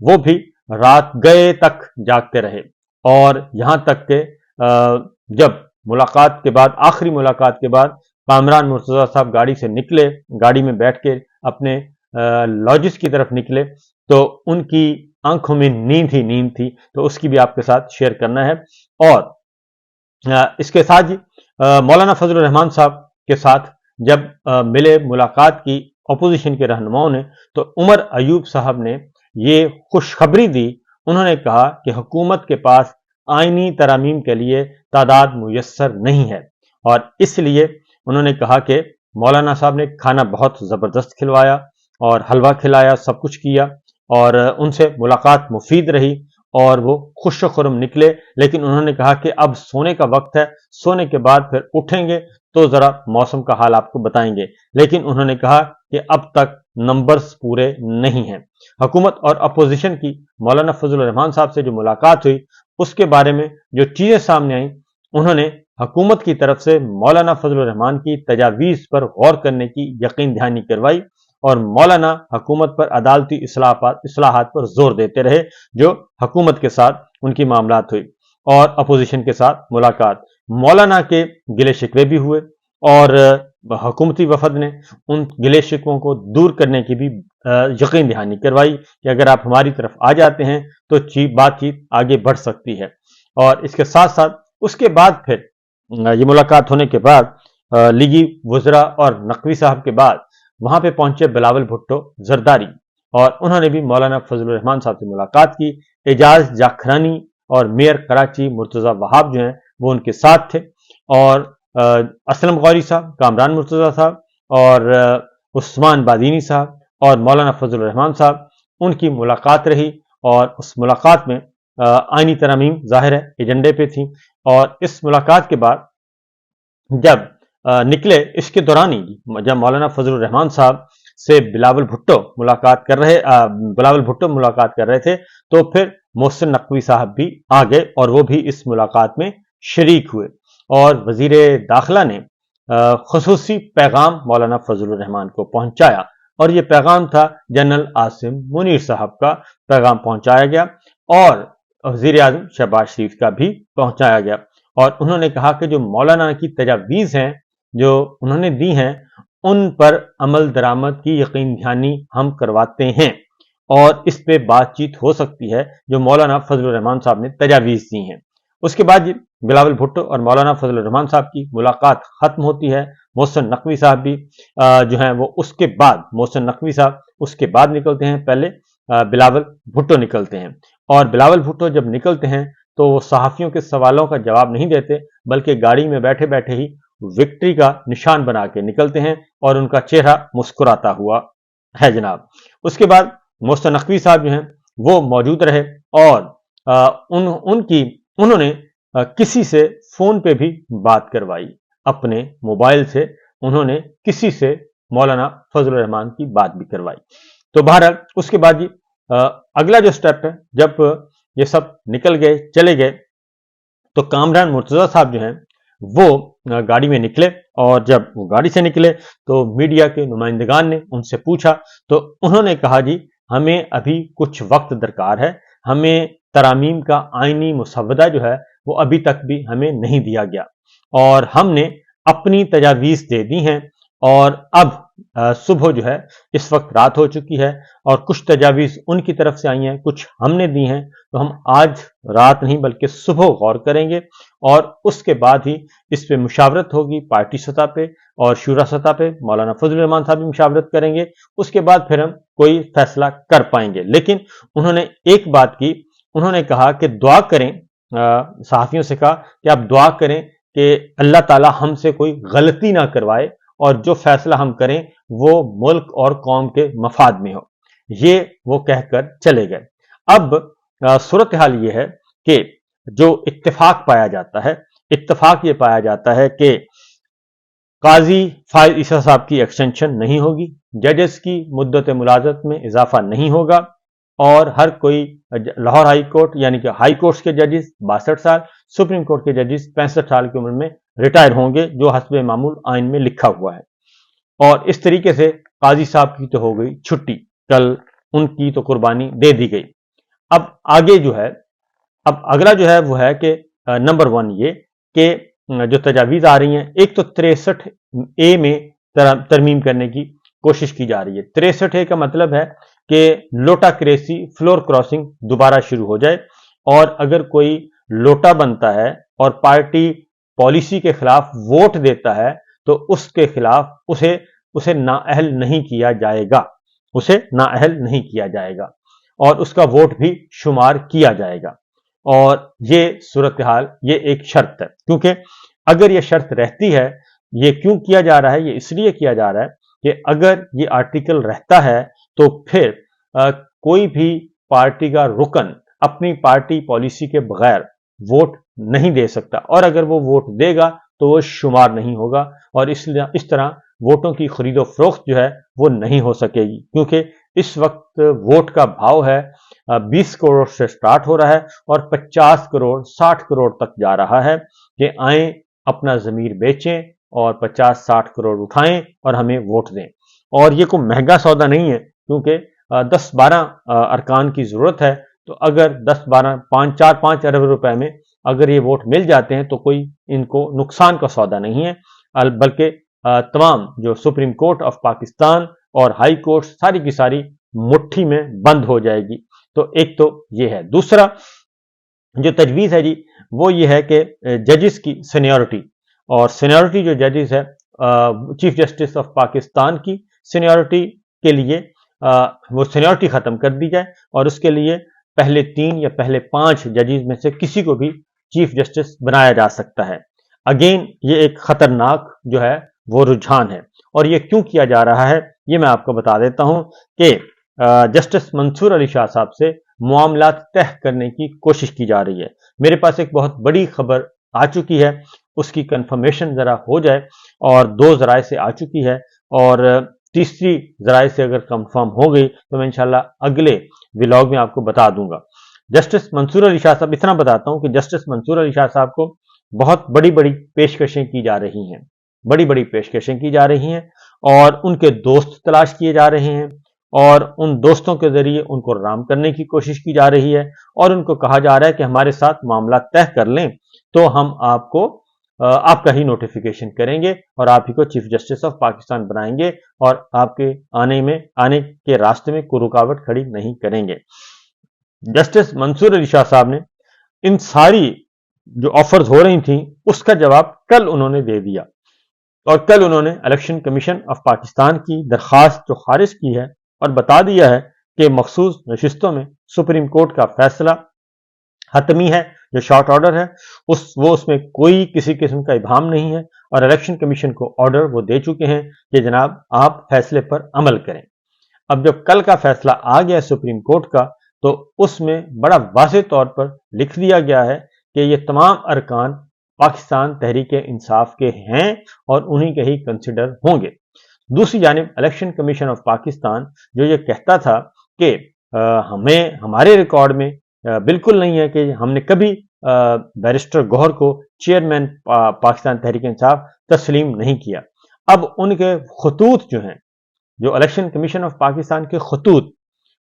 وہ بھی رات گئے تک جاگتے رہے، اور یہاں تک کہ جب ملاقات کے بعد، آخری ملاقات کے بعد کامران مرتضیٰ صاحب گاڑی سے نکلے، گاڑی میں بیٹھ کے اپنے لاجز کی طرف نکلے، تو ان کی آنکھوں میں نیند تھی، تو اس کی بھی آپ کے ساتھ شیئر کرنا ہے۔ اور اس کے ساتھ مولانا فضل الرحمان صاحب کے ساتھ جب ملے، ملاقات کی اپوزیشن کے رہنماؤں نے، تو عمر ایوب صاحب نے یہ خوشخبری دی۔ انہوں نے کہا کہ حکومت کے پاس آئینی ترامیم کے لیے تعداد میسر نہیں ہے، اور اس لیے انہوں نے کہا کہ مولانا صاحب نے کھانا بہت زبردست کھلوایا اور حلوہ کھلایا، سب کچھ کیا، اور ان سے ملاقات مفید رہی اور وہ خوش و خرم نکلے، لیکن انہوں نے کہا کہ اب سونے کا وقت ہے، سونے کے بعد پھر اٹھیں گے تو ذرا موسم کا حال آپ کو بتائیں گے، لیکن انہوں نے کہا کہ اب تک نمبرز پورے نہیں ہیں۔ حکومت اور اپوزیشن کی مولانا فضل الرحمان صاحب سے جو ملاقات ہوئی، اس کے بارے میں جو چیزیں سامنے آئیں، انہوں نے حکومت کی طرف سے مولانا فضل الرحمان کی تجاویز پر غور کرنے کی یقین دہانی کروائی، اور مولانا حکومت پر عدالتی اصلاحات پر زور دیتے رہے، جو حکومت کے ساتھ ان کی معاملات ہوئی، اور اپوزیشن کے ساتھ ملاقات۔ مولانا کے گلے شکوے بھی ہوئے، اور حکومتی وفد نے ان گلے شکووں کو دور کرنے کی بھی یقین دہانی کروائی کہ اگر آپ ہماری طرف آ جاتے ہیں تو بات چیت آگے بڑھ سکتی ہے۔ اور اس کے ساتھ ساتھ اس کے بعد پھر یہ ملاقات ہونے کے بعد لیگی وزراء اور نقوی صاحب کے بعد وہاں پہ پہنچے بلاول بھٹو زرداری، اور انہوں نے بھی مولانا فضل الرحمان صاحب سے ملاقات کی۔ اعجاز جاکھرانی اور میئر کراچی مرتضیٰ وہاب جو ہیں وہ ان کے ساتھ تھے، اور اسلم غوری صاحب، کامران مرتضیٰ صاحب، اور عثمان بادینی صاحب اور مولانا فضل الرحمان صاحب، ان کی ملاقات رہی، اور اس ملاقات میں آئینی ترامیم ظاہر ہے ایجنڈے پہ تھیں۔ اور اس ملاقات کے بعد جب نکلے، اس کے دوران ہی جب مولانا فضل الرحمان صاحب سے بلاول بھٹو ملاقات کر رہے تھے، تو پھر محسن نقوی صاحب بھی آ گئے، اور وہ بھی اس ملاقات میں شریک ہوئے، اور وزیر داخلہ نے خصوصی پیغام مولانا فضل الرحمان کو پہنچایا، اور یہ پیغام تھا جنرل عاصم منیر صاحب کا پیغام پہنچایا گیا، اور وزیر اعظم شہباز شریف کا بھی پہنچایا گیا، اور انہوں نے کہا کہ جو مولانا کی تجاویز ہیں جو انہوں نے دی ہیں، ان پر عمل درآمد کی یقین دہانی ہم کرواتے ہیں، اور اس پہ بات چیت ہو سکتی ہے جو مولانا فضل الرحمان صاحب نے تجاویز دی ہیں۔ اس کے بعد بلاول بھٹو اور مولانا فضل الرحمان صاحب کی ملاقات ختم ہوتی ہے۔ محسن نقوی صاحب بھی جو ہیں وہ اس کے بعد، محسن نقوی صاحب اس کے بعد نکلتے ہیں، پہلے بلاول بھٹو نکلتے ہیں، اور بلاول بھٹو جب نکلتے ہیں تو وہ صحافیوں کے سوالوں کا جواب نہیں دیتے، بلکہ گاڑی میں بیٹھے بیٹھے ہی وکٹری کا نشان بنا کے نکلتے ہیں، اور ان کا چہرہ مسکراتا ہوا ہے جناب۔ اس کے بعد محسن نقوی صاحب جو ہیں وہ موجود رہے، اور انہوں نے کسی سے فون پہ بھی بات کروائی، اپنے موبائل سے انہوں نے کسی سے مولانا فضل الرحمان کی بات بھی کروائی۔ تو بہرحال اس کے بعد اگلا جو سٹیپ ہے، جب یہ سب نکل گئے، چلے گئے، تو کامران مرتضیٰ صاحب جو ہیں وہ گاڑی میں نکلے، اور جب وہ گاڑی سے نکلے تو میڈیا کے نمائندگان نے ان سے پوچھا، تو انہوں نے کہا جی ہمیں ابھی کچھ وقت درکار ہے، ہمیں ترامیم کا آئینی مسودہ جو ہے وہ ابھی تک بھی ہمیں نہیں دیا گیا، اور ہم نے اپنی تجاویز دے دی ہیں، اور اب صبح جو ہے اس وقت رات ہو چکی ہے، اور کچھ تجاویز ان کی طرف سے آئی ہیں، کچھ ہم نے دی ہیں، تو ہم آج رات نہیں بلکہ صبح غور کریں گے، اور اس کے بعد ہی اس پہ مشاورت ہوگی پارٹی سطح پہ اور شورا سطح پہ، مولانا فضل الرحمان صاحب بھی مشاورت کریں گے، اس کے بعد پھر ہم کوئی فیصلہ کر پائیں گے۔ لیکن انہوں نے ایک بات کی، انہوں نے کہا کہ دعا کریں، صحافیوں سے کہا کہ آپ دعا کریں کہ اللہ تعالی ہم سے کوئی غلطی نہ کروائے، اور جو فیصلہ ہم کریں وہ ملک اور قوم کے مفاد میں ہو۔ یہ وہ کہہ کر چلے گئے۔ اب صورتحال یہ ہے کہ جو اتفاق پایا جاتا ہے کہ قاضی فائز عیسیٰ صاحب کی ایکسٹینشن نہیں ہوگی، ججز کی مدت ملازمت میں اضافہ نہیں ہوگا، اور ہر کوئی لاہور ہائی کورٹ یعنی کہ ہائی کورٹس کے ججز 62 سال، سپریم کورٹ کے ججز 65 سال کی عمر میں ریٹائر ہوں گے، جو حسب معمول آئین میں لکھا ہوا ہے۔ اور اس طریقے سے قاضی صاحب کی تو ہو گئی چھٹی، کل ان کی تو قربانی دے دی گئی۔ اب آگے جو ہے، اب اگلا جو ہے وہ ہے کہ نمبر 1 یہ کہ جو تجاویز آ رہی ہیں، ایک تو 63A میں ترمیم کرنے کی کوشش کی جا رہی ہے۔ 63A کا مطلب ہے کہ لوٹا کریسی، فلور کراسنگ دوبارہ شروع ہو جائے، اور اگر کوئی لوٹا بنتا ہے اور پارٹی پالیسی کے خلاف ووٹ دیتا ہے تو اس کے خلاف اسے نااہل نہیں کیا جائے گا، اسے نااہل نہیں کیا جائے گا، اور اس کا ووٹ بھی شمار کیا جائے گا۔ اور یہ صورتحال، یہ ایک شرط ہے، کیونکہ اگر یہ شرط رہتی ہے، یہ کیوں کیا جا رہا ہے؟ یہ اس لیے کیا جا رہا ہے کہ اگر یہ آرٹیکل رہتا ہے تو پھر کوئی بھی پارٹی کا رکن اپنی پارٹی پالیسی کے بغیر ووٹ نہیں دے سکتا، اور اگر وہ ووٹ دے گا تو وہ شمار نہیں ہوگا، اور اس طرح ووٹوں کی خرید و فروخت جو ہے وہ نہیں ہو سکے گی، کیونکہ اس وقت ووٹ کا بھاؤ ہے 20 کروڑ سے سٹارٹ ہو رہا ہے اور 50 کروڑ 60 کروڑ تک جا رہا ہے کہ آئیں اپنا ضمیر بیچیں اور 50-60 کروڑ اٹھائیں اور ہمیں ووٹ دیں۔ اور یہ کوئی مہنگا سودا نہیں ہے، کیونکہ 10-12 ارکان کی ضرورت ہے، تو اگر 10-12 4-5 ارب روپے میں اگر یہ ووٹ مل جاتے ہیں تو کوئی ان کو نقصان کا سودا نہیں ہے، بلکہ تمام جو سپریم کورٹ آف پاکستان اور ہائی کورٹ ساری کی ساری مٹھی میں بند ہو جائے گی۔ تو ایک تو یہ ہے۔ دوسرا جو تجویز ہے جی وہ یہ ہے کہ ججز کی سینیورٹی، اور سینیورٹی جو ججز ہے چیف جسٹس آف پاکستان کی سینیورٹی کے لیے وہ سینیورٹی ختم کر دی جائے، اور اس کے لیے پہلے 3 یا پہلے 5 ججز میں سے کسی کو بھی چیف جسٹس بنایا جا سکتا ہے۔ اگین یہ ایک خطرناک جو ہے وہ رجحان ہے، اور یہ کیوں کیا جا رہا ہے یہ میں آپ کو بتا دیتا ہوں کہ جسٹس منصور علی شاہ صاحب سے معاملات طے کرنے کی کوشش کی جا رہی ہے۔ میرے پاس ایک بہت بڑی خبر آ چکی ہے، اس کی کنفرمیشن ذرا ہو جائے، اور 2 ذرائع سے آ چکی ہے، اور تیسری ذرائع سے اگر کنفرم ہو گئی تو میں انشاءاللہ اگلے ولاگ میں آپ کو بتا دوں گا۔ جسٹس منصور علی شاہ صاحب، اتنا بتاتا ہوں کہ جسٹس منصور علی شاہ صاحب کو بہت بڑی بڑی پیشکشیں کی جا رہی ہیں، بڑی بڑی پیشکشیں کی جا رہی ہیں، اور ان کے دوست تلاش کیے جا رہے ہیں، اور ان دوستوں کے ذریعے ان کو رام کرنے کی کوشش کی جا رہی ہے، اور ان کو کہا جا رہا ہے کہ ہمارے ساتھ معاملہ طے کر لیں تو ہم آپ کا ہی نوٹیفیکیشن کریں گے اور آپ ہی کو چیف جسٹس آف پاکستان بنائیں گے، اور آپ کے آنے کے راستے میں کوئی رکاوٹ کھڑی نہیں کریں گے۔ جسٹس منصور علی شاہ صاحب نے ان ساری جو آفرز ہو رہی تھیں اس کا جواب کل انہوں نے دے دیا، اور کل انہوں نے الیکشن کمیشن آف پاکستان کی درخواست جو خارج کی ہے اور بتا دیا ہے کہ مخصوص نشستوں میں سپریم کورٹ کا فیصلہ حتمی ہے، جو شارٹ آرڈر ہے وہ اس میں کوئی کسی قسم کا ابہام نہیں ہے، اور الیکشن کمیشن کو آرڈر وہ دے چکے ہیں کہ جناب آپ فیصلے پر عمل کریں۔ اب جب کل کا فیصلہ آ گیا سپریم کورٹ کا تو اس میں بڑا واضح طور پر لکھ دیا گیا ہے کہ یہ تمام ارکان پاکستان تحریک انصاف کے ہیں اور انہی کے ہی کنسیڈر ہوں گے۔ دوسری جانب الیکشن کمیشن آف پاکستان جو یہ کہتا تھا کہ ہمارے ریکارڈ میں بالکل نہیں ہے کہ ہم نے کبھی بیرسٹر گوہر کو چیئرمین پاکستان تحریک انصاف تسلیم نہیں کیا، اب ان کے خطوط جو ہیں، جو الیکشن کمیشن آف پاکستان کے خطوط،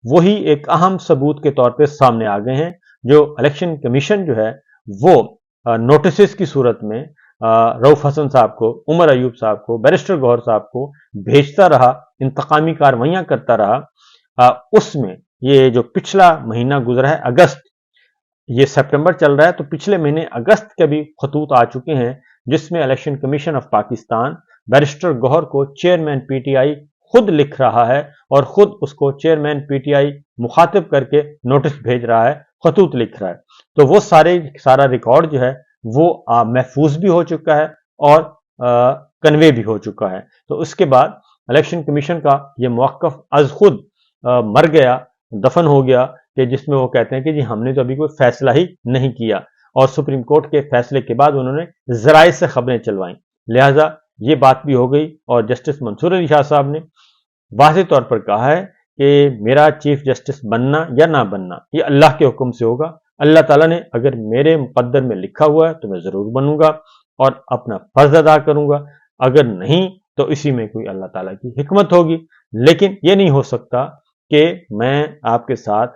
وہی ایک اہم ثبوت کے طور پہ سامنے آ گئے ہیں، جو الیکشن کمیشن جو ہے وہ نوٹسز کی صورت میں رؤف حسن صاحب کو، عمر ایوب صاحب کو، بیرسٹر گوہر صاحب کو بھیجتا رہا، انتقامی کارروائیاں کرتا رہا۔ اس میں یہ جو پچھلا مہینہ گزرا ہے اگست، یہ سپٹمبر چل رہا ہے تو پچھلے مہینے اگست کے بھی خطوط آ چکے ہیں جس میں election commission of Pakistan barrister Gohar کو چیئرمین پی ٹی آئی خود لکھ رہا ہے، اور خود اس کو چیئرمین پی ٹی آئی مخاطب کر کے نوٹس بھیج رہا ہے، خطوط لکھ رہا ہے۔ تو وہ سارا ریکارڈ جو ہے وہ محفوظ بھی ہو چکا ہے اور کنوے بھی ہو چکا ہے۔ تو اس کے بعد الیکشن کمیشن کا یہ موقف از خود مر گیا، دفن ہو گیا، کہ جس میں وہ کہتے ہیں کہ جی ہم نے تو ابھی کوئی فیصلہ ہی نہیں کیا، اور سپریم کورٹ کے فیصلے کے بعد انہوں نے ذرائع سے خبریں چلوائیں، لہٰذا یہ بات بھی ہو گئی۔ اور جسٹس منصور علی شاہ صاحب نے واضح طور پر کہا ہے کہ میرا چیف جسٹس بننا یا نہ بننا یہ اللہ کے حکم سے ہوگا، اللہ تعالیٰ نے اگر میرے مقدر میں لکھا ہوا ہے تو میں ضرور بنوں گا اور اپنا فرض ادا کروں گا، اگر نہیں تو اسی میں کوئی اللہ تعالیٰ کی حکمت ہوگی، لیکن یہ نہیں ہو سکتا کہ میں آپ کے ساتھ